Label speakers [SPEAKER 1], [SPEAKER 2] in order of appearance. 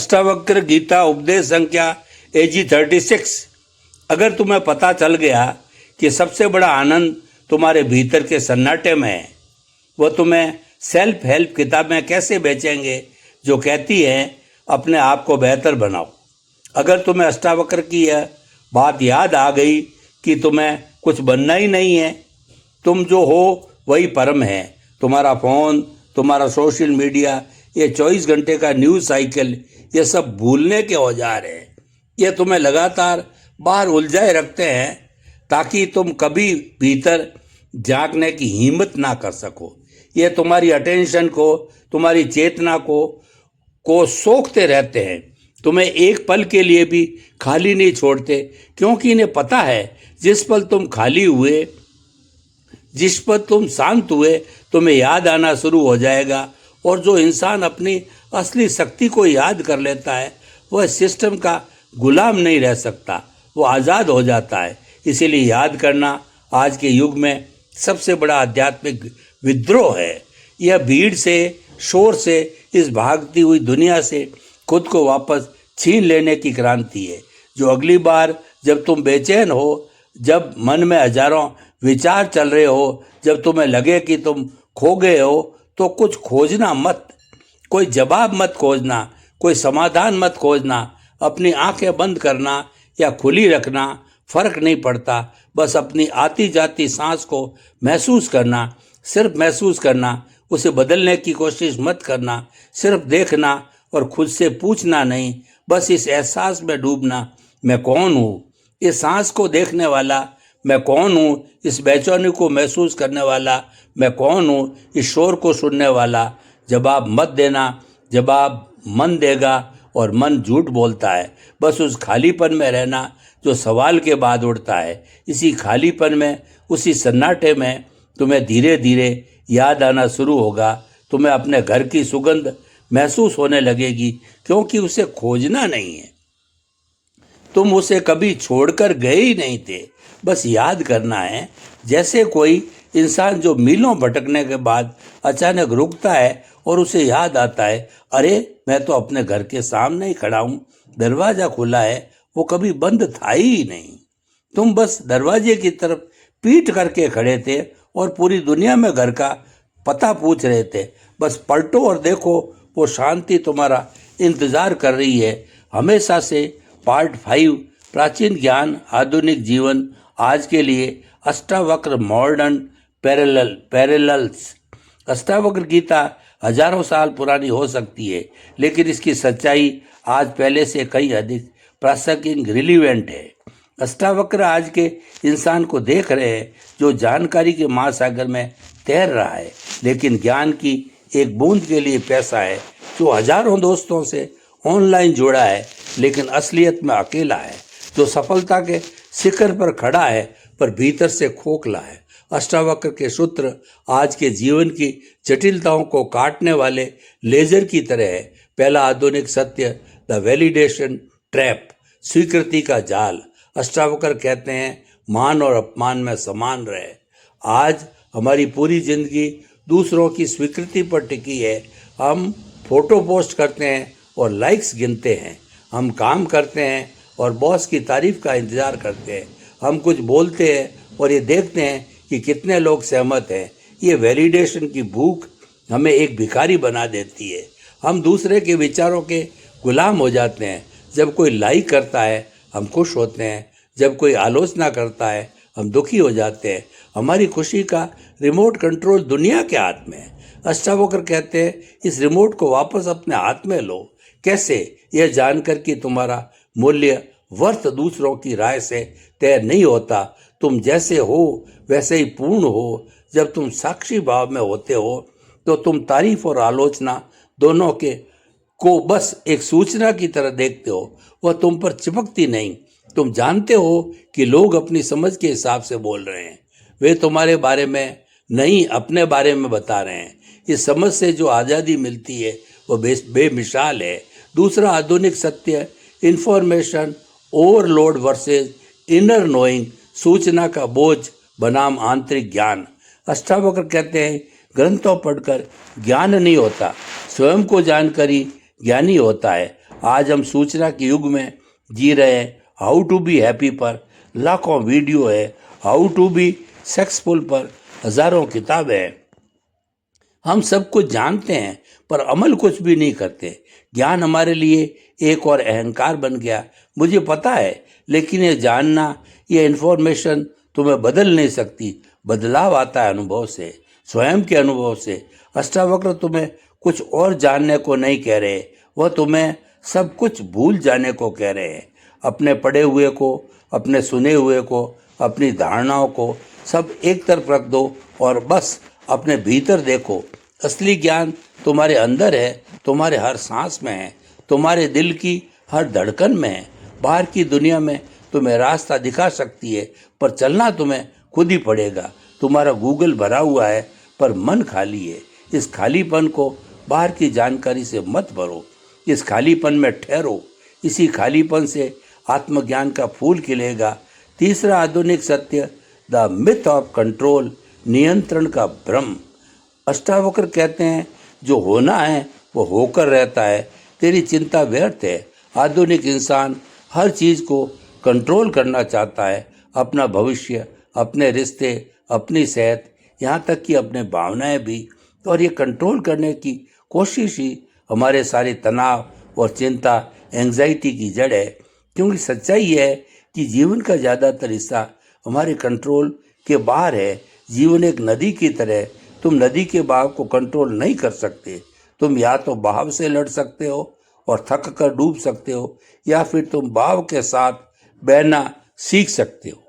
[SPEAKER 1] अष्टावक्र गीता उपदेश संख्या AG 36। अगर तुम्हें पता चल गया कि सबसे बड़ा आनंद तुम्हारे भीतर के सन्नाटे में है, वह तुम्हें सेल्फ हेल्प किताबें कैसे बेचेंगे जो कहती हैं अपने आप को बेहतर बनाओ। अगर तुम्हें अष्टावक्र की यह बात याद आ गई कि तुम्हें कुछ बनना ही नहीं है, तुम जो हो वही परम है। तुम्हारा फ़ोन, तुम्हारा सोशल मीडिया, ये 24 घंटे का न्यूज़ साइकिल, ये सब भूलने के औजार हैं। ये तुम्हें लगातार बाहर उलझाए रखते हैं ताकि तुम कभी भीतर झांकने की हिम्मत ना कर सको। ये तुम्हारी अटेंशन को, तुम्हारी चेतना को सोखते रहते हैं, तुम्हें एक पल के लिए भी खाली नहीं छोड़ते, क्योंकि इन्हें पता है जिस पल तुम खाली हुए, जिस पर तुम शांत हुए, तुम्हें याद आना शुरू हो जाएगा। और जो इंसान अपनी असली शक्ति को याद कर लेता है वह सिस्टम का गुलाम नहीं रह सकता, वो आज़ाद हो जाता है। इसीलिए याद करना आज के युग में सबसे बड़ा आध्यात्मिक विद्रोह है। यह भीड़ से, शोर से, इस भागती हुई दुनिया से खुद को वापस छीन लेने की क्रांति है। जो अगली बार जब तुम बेचैन हो, जब मन में हजारों विचार चल रहे हो, जब तुम्हें लगे कि तुम खो गए हो, तो कुछ खोजना मत, कोई जवाब मत खोजना, कोई समाधान मत खोजना। अपनी आंखें बंद करना या खुली रखना फर्क नहीं पड़ता। बस अपनी आती जाती सांस को महसूस करना, सिर्फ महसूस करना, उसे बदलने की कोशिश मत करना। सिर्फ देखना और खुद से पूछना नहीं, बस इस एहसास में डूबना, मैं कौन हूँ। इस सांस को देखने वाला मैं कौन हूँ, इस बेचैनी को महसूस करने वाला मैं कौन हूँ, इस शोर को सुनने वाला। जवाब मत देना, जवाब मन देगा, और मन झूठ बोलता है। बस उस खालीपन में रहना जो सवाल के बाद उड़ता है। इसी खालीपन में, उसी सन्नाटे में तुम्हें धीरे धीरे याद आना शुरू होगा। तुम्हें अपने घर की सुगंध महसूस होने लगेगी, क्योंकि उसे खोजना नहीं है, तुम उसे कभी छोड़कर गए ही नहीं थे, बस याद करना है। जैसे कोई इंसान जो मीलों भटकने के बाद अचानक रुकता है और उसे याद आता है, अरे मैं तो अपने घर के सामने ही खड़ा हूँ, दरवाज़ा खुला है, वो कभी बंद था ही नहीं। तुम बस दरवाजे की तरफ पीठ करके खड़े थे और पूरी दुनिया में घर का पता पूछ रहे थे। बस पलटो और देखो, वो शांति तुम्हारा इंतज़ार कर रही है। हमेशा से पार्ट 5, प्राचीन ज्ञान आधुनिक जीवन, आज के लिए अष्टावक्र मॉडर्न पैरेलल्स। अष्टावक्र गीता हजारों साल पुरानी हो सकती है, लेकिन इसकी सच्चाई आज पहले से कई अधिक प्रासंगिक रिलीवेंट है। अष्टावक्र आज के इंसान को देख रहे हैं जो जानकारी के महासागर में तैर रहा है, लेकिन ज्ञान की एक बूंद के लिए पैसा है, जो हजारों दोस्तों से ऑनलाइन जुड़ा है लेकिन असलियत में अकेला है, जो सफलता के शिखर पर खड़ा है पर भीतर से खोखला है। अष्टावक्र के सूत्र आज के जीवन की जटिलताओं को काटने वाले लेजर की तरह है। पहला आधुनिक सत्य, द वैलिडेशन ट्रैप, स्वीकृति का जाल। अष्टावक्र कहते हैं मान और अपमान में समान रहे। आज हमारी पूरी जिंदगी दूसरों की स्वीकृति पर टिकी है। हम फोटो पोस्ट करते हैं और लाइक्स गिनते हैं, हम काम करते हैं और बॉस की तारीफ का इंतजार करते हैं, हम कुछ बोलते हैं और ये देखते हैं कि कितने लोग सहमत हैं। ये वैलिडेशन की भूख हमें एक भिखारी बना देती है। हम दूसरे के विचारों के गुलाम हो जाते हैं। जब कोई लाइक करता है हम खुश होते हैं, जब कोई आलोचना करता है हम दुखी हो जाते हैं। हमारी खुशी का रिमोट कंट्रोल दुनिया के हाथ में है। अष्टावक्र कहते हैं इस रिमोट को वापस अपने हाथ में लो। कैसे? यह जानकर कि तुम्हारा मूल्य वर्थ दूसरों की राय से तय नहीं होता। तुम जैसे हो वैसे ही पूर्ण हो। जब तुम साक्षी भाव में होते हो तो तुम तारीफ और आलोचना दोनों को बस एक सूचना की तरह देखते हो, वह तुम पर चिपकती नहीं। तुम जानते हो कि लोग अपनी समझ के हिसाब से बोल रहे हैं, वे तुम्हारे बारे में नहीं अपने बारे में बता रहे हैं। इस समझ से जो आज़ादी मिलती है वो बेमिसाल है। दूसरा आधुनिक सत्य, information overload versus inner knowing, सूचना का बोझ बनाम आंतरिक ज्ञान। अष्टावक्र कहते हैं ग्रंथों पढ़कर ज्ञान नहीं होता, स्वयं को जानकर ही ज्ञानी होता है। आज हम सूचना के युग में जी रहे हैं। हाउ टू बी हैप्पी पर लाखों वीडियो है, हाउ टू बी सक्सेसफुल पर हजारों किताबें हैं। हम सब कुछ जानते हैं पर अमल कुछ भी नहीं करते। ज्ञान हमारे लिए एक और अहंकार बन गया। मुझे पता है, लेकिन ये जानना, ये इन्फॉर्मेशन तुम्हें बदल नहीं सकती। बदलाव आता है अनुभव से, स्वयं के अनुभव से। अष्टावक्र तुम्हें कुछ और जानने को नहीं कह रहे, वह तुम्हें सब कुछ भूल जाने को कह रहे हैं। अपने पढ़े हुए को, अपने सुने हुए को, अपनी धारणाओं को सब एक तरफ रख दो और बस अपने भीतर देखो। असली ज्ञान तुम्हारे अंदर है, तुम्हारे हर सांस में है, तुम्हारे दिल की हर धड़कन में है। बाहर की दुनिया में तुम्हें रास्ता दिखा सकती है, पर चलना तुम्हें खुद ही पड़ेगा। तुम्हारा गूगल भरा हुआ है पर मन खाली है। इस खालीपन को बाहर की जानकारी से मत भरो, इस खालीपन में ठहरो। इसी खालीपन से आत्मज्ञान का फूल खिलेगा। तीसरा आधुनिक सत्य, द मिथ ऑफ कंट्रोल, नियंत्रण का भ्रम। अष्टावक्र कहते हैं जो होना है वो होकर रहता है, तेरी चिंता व्यर्थ है। आधुनिक इंसान हर चीज को कंट्रोल करना चाहता है, अपना भविष्य, अपने रिश्ते, अपनी सेहत, यहाँ तक कि अपने भावनाएं भी। और ये कंट्रोल करने की कोशिश ही हमारे सारे तनाव और चिंता, एंजाइटी की जड़ है। क्योंकि सच्चाई ये है कि जीवन का ज़्यादातर हिस्सा हमारे कंट्रोल के बाहर है। जीवन एक नदी की तरह, तुम नदी के बहाव को कंट्रोल नहीं कर सकते। तुम या तो बहाव से लड़ सकते हो और थक कर डूब सकते हो, या फिर तुम बहाव के साथ बहना सीख सकते हो।